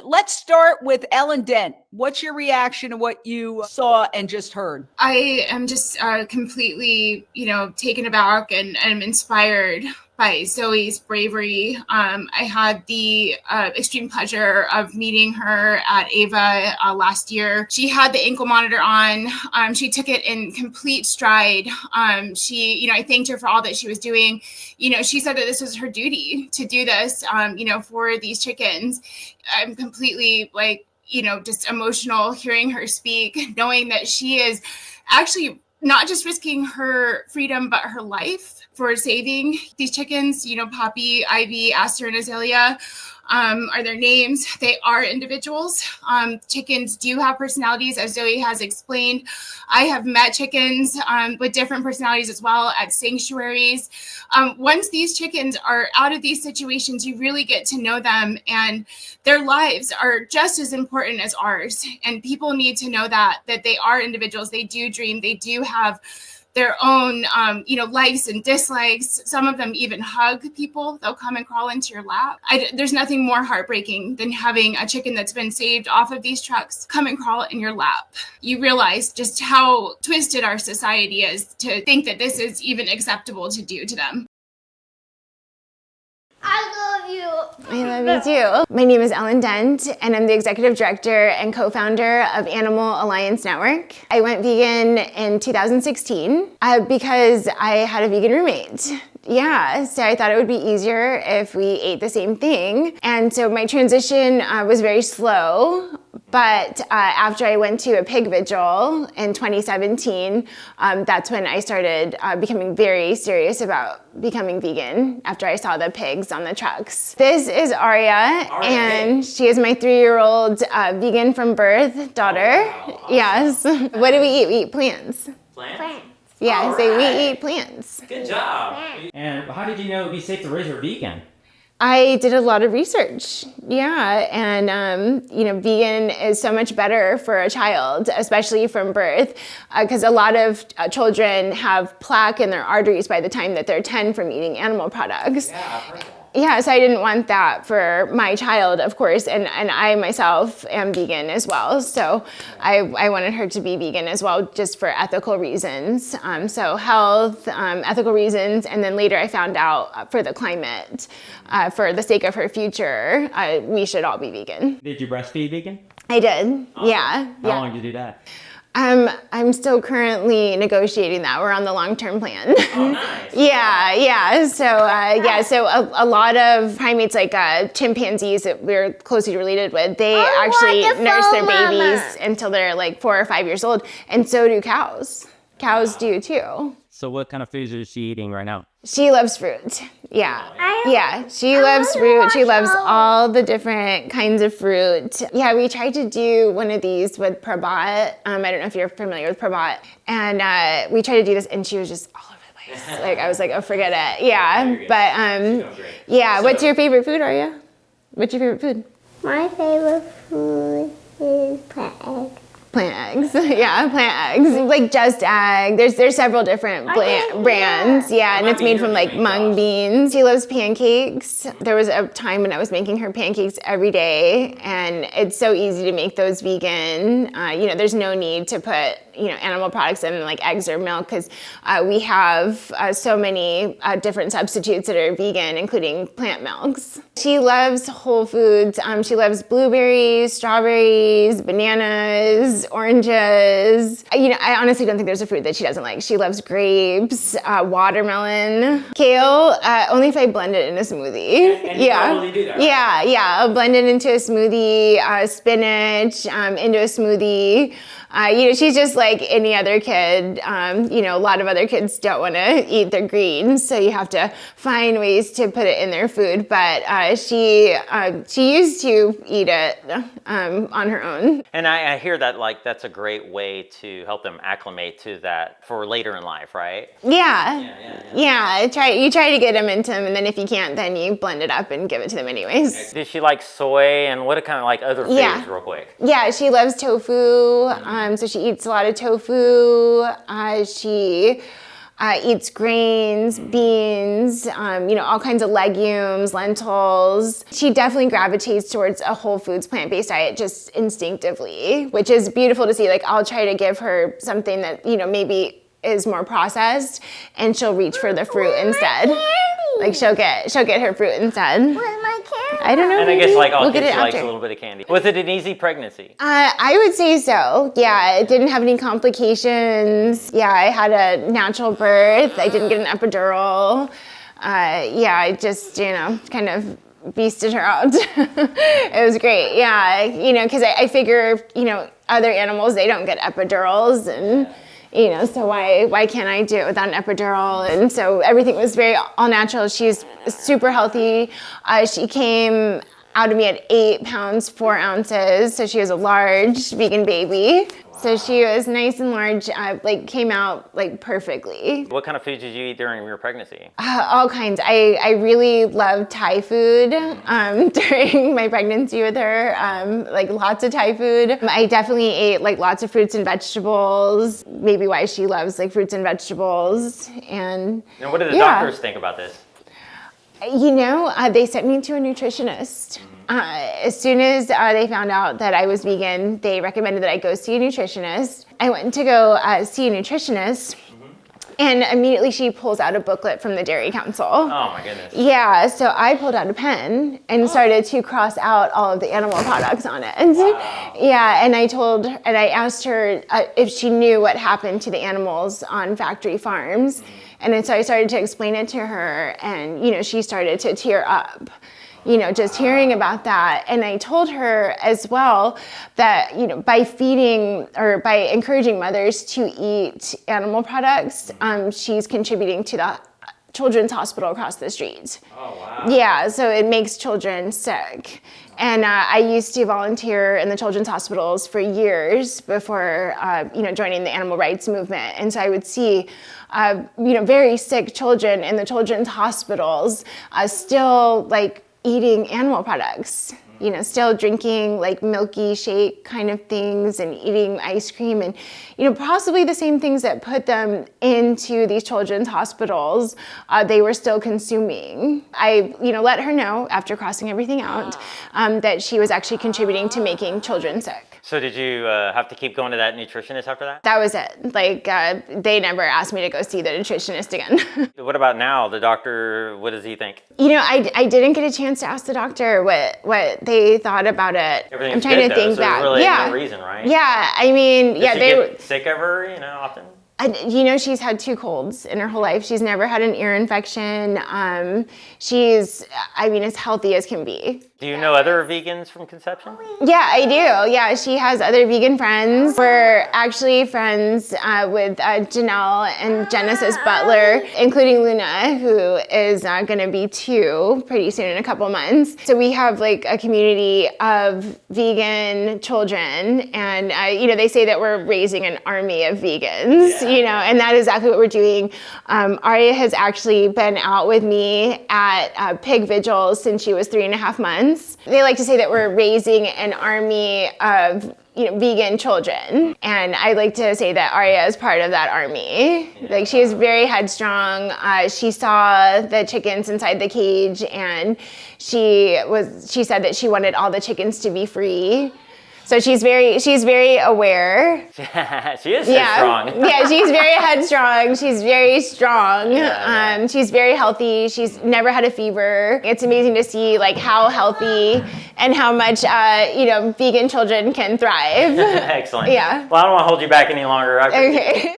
let's start with Ellen Dent. What's your reaction to what you saw and just heard? I am just completely, taken aback and inspired by Zoe's bravery. I had the extreme pleasure of meeting her at Ava last year. She had the ankle monitor on. She took it in complete stride. I thanked her for all that she was doing. She said that this was her duty to do this, for these chickens. I'm completely just emotional hearing her speak, knowing that she is actually not just risking her freedom, but her life for saving these chickens. Poppy, Ivy, Aster, and Azalea are their names. They are individuals. Chickens do have personalities, as Zoe has explained. I have met chickens with different personalities as well at sanctuaries. Once these chickens are out of these situations, you really get to know them, and their lives are just as important as ours. And people need to know that they are individuals. They do dream. They do have their own, likes and dislikes. Some of them even hug people. They'll come and crawl into your lap. There's nothing more heartbreaking than having a chicken that's been saved off of these trucks come and crawl in your lap. You realize just how twisted our society is to think that this is even acceptable to do to them. I love you too. My name is Ellen Dent, and I'm the executive director and co-founder of Animal Alliance Network. I went vegan in 2016 because I had a vegan roommate. Yeah, so I thought it would be easier if we ate the same thing. And so my transition was very slow. But after I went to a pig vigil in 2017, that's when I started becoming very serious about becoming vegan after I saw the pigs on the trucks. This is Aria, and she is my 3-year-old vegan from birth daughter. Oh, wow. Awesome. Yes. What do we eat? We eat plants. Plants? Yeah, so we eat plants. Good job. And how did you know it would be safe to raise her vegan? I did a lot of research, yeah, and vegan is so much better for a child, especially from birth, because a lot of children have plaque in their arteries by the time that they're 10 from eating animal products. Yeah, I've heard that. Yeah, so I didn't want that for my child, of course, and I myself am vegan as well, so I wanted her to be vegan as well, just for ethical reasons. So health, ethical reasons, and then later I found out for the climate, for the sake of her future, we should all be vegan. Did you breastfeed vegan? I did, awesome. Yeah. How long did you do that? I'm still currently negotiating that. We're on the long-term plan. Oh, nice. Yeah. So a lot of primates, like chimpanzees that we're closely related with, they actually nurse their babies until they're like 4 or 5 years old, and so do cows. Cows do too. So what kind of foods is she eating right now? She loves fruit. Yeah. She loves fruit. She loves all the different kinds of fruit. Yeah, we tried to do one of these with Prabhat. I don't know if you're familiar with Prabhat. And we tried to do this, and she was just all over the place. Like, I was like, oh, forget it. Yeah, but yeah. What's your favorite food, Aria? What's your favorite food? My favorite food is plant egg. Plant eggs, yeah, plant eggs. Like Just Egg. There's several different brands, yeah, and it's made from like mung beans. She loves pancakes. There was a time when I was making her pancakes every day, and it's so easy to make those vegan. There's no need to put animal products in, like eggs or milk, because we have so many different substitutes that are vegan, including plant milks. She loves whole foods. She loves blueberries, strawberries, bananas, oranges. I honestly don't think there's a fruit that she doesn't like. She loves grapes, watermelon, kale, only if I blend it in a smoothie. And you probably do that, right? Yeah, I'll blend it into a smoothie, spinach, into a smoothie. She's just like any other kid. A lot of other kids don't want to eat their greens, so you have to find ways to put it in their food. But she used to eat it on her own. And I hear that that's a great way to help them acclimate to that for later in life, right? Yeah. You try to get them into them, and then if you can't, then you blend it up and give it to them anyways. Did she like soy, and what kind of like other foods real quick? Yeah, she loves tofu. So she eats a lot of tofu. She eats grains, beans, all kinds of legumes, lentils. She definitely gravitates towards a whole foods, plant-based diet just instinctively, which is beautiful to see. Like, I'll try to give her something that, maybe is more processed, and she'll reach for the fruit instead. Like, she'll get her fruit instead. Where's my candy? I don't know. And I guess like all we'll get kids, it she likes a after. little bit of candy. Was it an easy pregnancy? I would say so. Yeah, it didn't have any complications. Yeah, I had a natural birth. I didn't get an epidural. I just, kind of beasted her out. It was great. Yeah, because I figure, other animals, they don't get epidurals, and so why can't I do it without an epidural? And so everything was very all natural. She's super healthy. She came out of me at 8 pounds, 4 ounces. So she was a large vegan baby. So she was nice and large, came out perfectly. What kind of food did you eat during your pregnancy? All kinds. I really loved Thai food during my pregnancy with her, lots of Thai food. I definitely ate lots of fruits and vegetables, maybe why she loves fruits and vegetables. And what did the doctors think about this? They sent me to a nutritionist. As soon as they found out that I was vegan, they recommended that I go see a nutritionist. I went to go see a nutritionist, and immediately she pulls out a booklet from the Dairy Council. Oh my goodness. Yeah, so I pulled out a pen and started to cross out all of the animal products on it. Wow. Yeah, and I asked her if she knew what happened to the animals on factory farms. And so I started to explain it to her, and, she started to tear up, just hearing about that. And I told her as well that, by feeding or by encouraging mothers to eat animal products, she's contributing to the children's hospital across the street. Oh, wow. Yeah, so it makes children sick. And I used to volunteer in the children's hospitals for years before, joining the animal rights movement. And so I would see, very sick children in the children's hospitals still eating animal products. Still drinking milky shake kind of things and eating ice cream and, possibly the same things that put them into these children's hospitals, they were still consuming. I, let her know after crossing everything out that she was actually contributing to making children sick. So did you have to keep going to that nutritionist after that? That was it. They never asked me to go see the nutritionist again. What about now? The doctor, what does he think? I didn't get a chance to ask the doctor what they thought about it. Everything's I'm trying good, to think though, so back. there's really Yeah. no reason, right? Yeah, I mean, Does she they get sick ever, often? She's had 2 colds in her whole life. She's never had an ear infection. She's, as healthy as can be. Do you know other vegans from conception? Yeah, I do. Yeah, she has other vegan friends. We're actually friends with Janelle and Genesis Butler, including Luna, who is going to be 2 pretty soon in a couple months. So we have a community of vegan children, and they say that we're raising an army of vegans. And that is exactly what we're doing. Aria has actually been out with me at pig vigils since she was 3.5 months. They like to say that we're raising an army of vegan children, and I like to say that Aria is part of that army. She is very headstrong. She saw the chickens inside the cage, and she said that she wanted all the chickens to be free. So she's very aware. She is so strong. Yeah, she's very headstrong. She's very strong. She's very healthy. She's never had a fever. It's amazing to see how healthy and how much vegan children can thrive. Excellent. Yeah. Well, I don't want to hold you back any longer. Okay.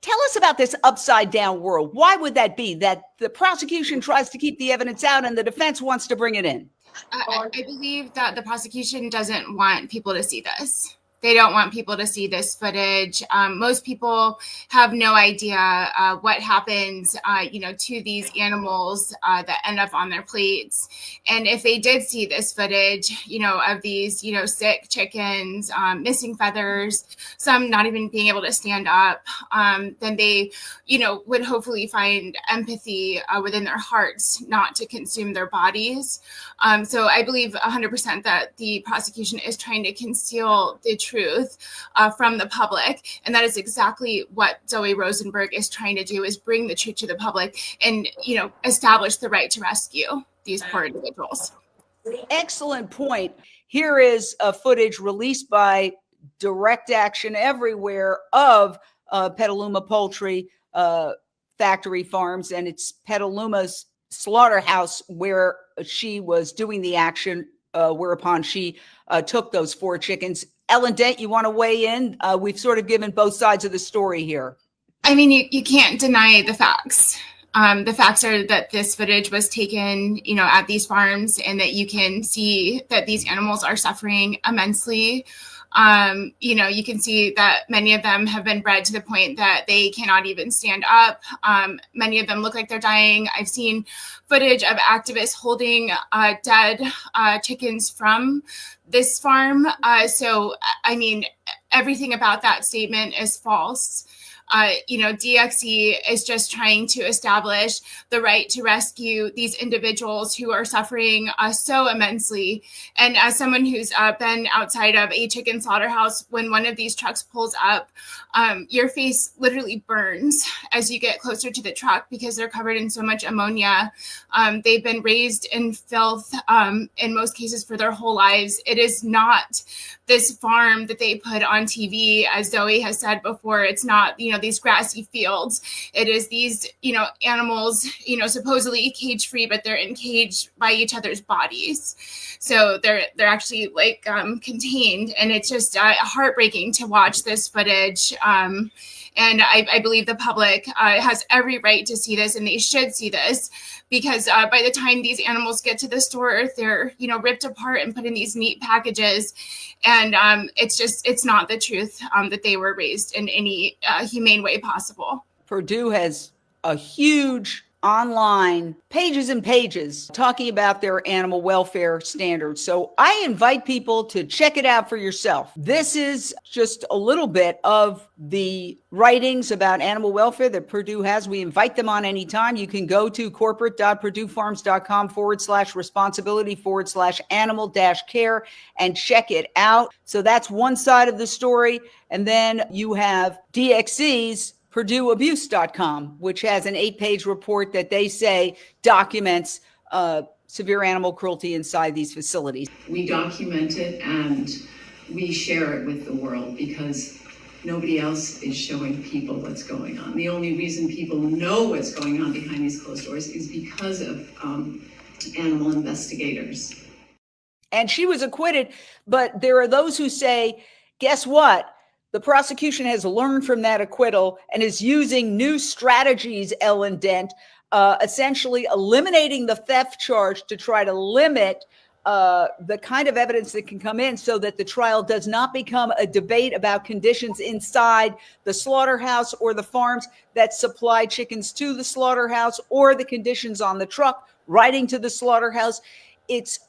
Tell us about this upside down world. Why would that be? That the prosecution tries to keep the evidence out and the defense wants to bring it in? I believe that the prosecution doesn't want people to see this. They don't want people to see this footage. Most people have no idea what happens, to these animals that end up on their plates. And if they did see this footage, of these, sick chickens, missing feathers, some not even being able to stand up, then they, would hopefully find empathy within their hearts not to consume their bodies. So I believe 100% that the prosecution is trying to conceal the truth truth from the public. And that is exactly what Zoe Rosenberg is trying to do, is bring the truth to the public and, establish the right to rescue these poor individuals. Excellent point. Here is footage released by Direct Action Everywhere of Petaluma Poultry Factory Farms, and it's Petaluma's slaughterhouse where she was doing the action, whereupon she took those 4 chickens. Ellen Dent, you want to weigh in? We've sort of given both sides of the story here. I mean, you can't deny the facts. The facts are that this footage was taken, at these farms, and that you can see that these animals are suffering immensely. You can see that many of them have been bred to the point that they cannot even stand up. Many of them look like they're dying. I've seen footage of activists holding dead chickens from this farm. So, I mean, everything about that statement is false. DXE is just trying to establish the right to rescue these individuals who are suffering so immensely. And as someone who's been outside of a chicken slaughterhouse, when one of these trucks pulls up, your face literally burns as you get closer to the truck because they're covered in so much ammonia. They've been raised in filth in most cases for their whole lives. It is not this farm that they put on TV, as Zoe has said before. It's not, these grassy fields. It is these, animals, supposedly cage free, but they're encaged by each other's bodies. So they're actually contained, and it's just heartbreaking to watch this footage. And I believe the public has every right to see this, and they should see this, because by the time these animals get to the store, they're, ripped apart and put in these neat packages. And it's not the truth that they were raised in any humane way possible. Purdue has a huge online pages and pages talking about their animal welfare standards. So I invite people to check it out for yourself. This is just a little bit of the writings about animal welfare that Purdue has. We invite them on anytime. You can go to corporate.purduefarms.com/responsibility/animal-care and check it out. So that's one side of the story. And then you have DXE's PurdueAbuse.com, which has an 8-page report that they say documents severe animal cruelty inside these facilities. We document it and we share it with the world because nobody else is showing people what's going on. The only reason people know what's going on behind these closed doors is because of animal investigators. And she was acquitted, but there are those who say, guess what? The prosecution has learned from that acquittal and is using new strategies, Ellen Dent, essentially eliminating the theft charge to try to limit the kind of evidence that can come in so that the trial does not become a debate about conditions inside the slaughterhouse or the farms that supply chickens to the slaughterhouse or the conditions on the truck riding to the slaughterhouse. It's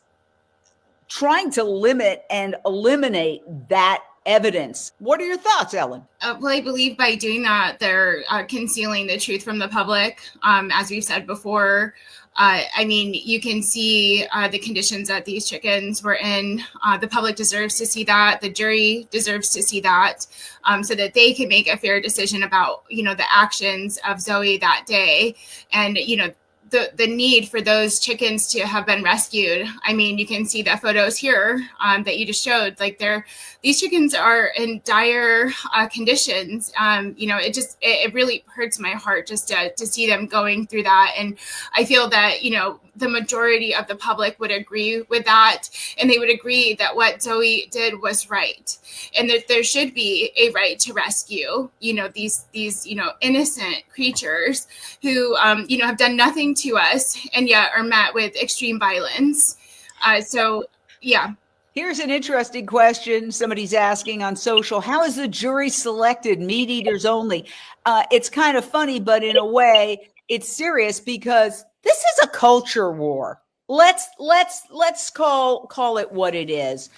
trying to limit and eliminate that evidence. What are your thoughts, Ellen? Well, I believe by doing that, they're concealing the truth from the public. As we've said before, you can see the conditions that these chickens were in. The public deserves to see that. The jury deserves to see that, so that they can make a fair decision about, the actions of Zoe that day. And, the need for those chickens to have been rescued. I mean, you can see the photos here that you just showed. These chickens are in dire conditions. It really hurts my heart just to see them going through that. And I feel that, the majority of the public would agree with that. And they would agree that what Zoe did was right. And that there should be a right to rescue, these innocent creatures who, have done nothing to us and yet are met with extreme violence. Yeah. Here's an interesting question somebody's asking on social. How is the jury selected? Meat eaters only. It's kind of funny, but in a way, it's serious because this is a culture war. Let's call it what it is.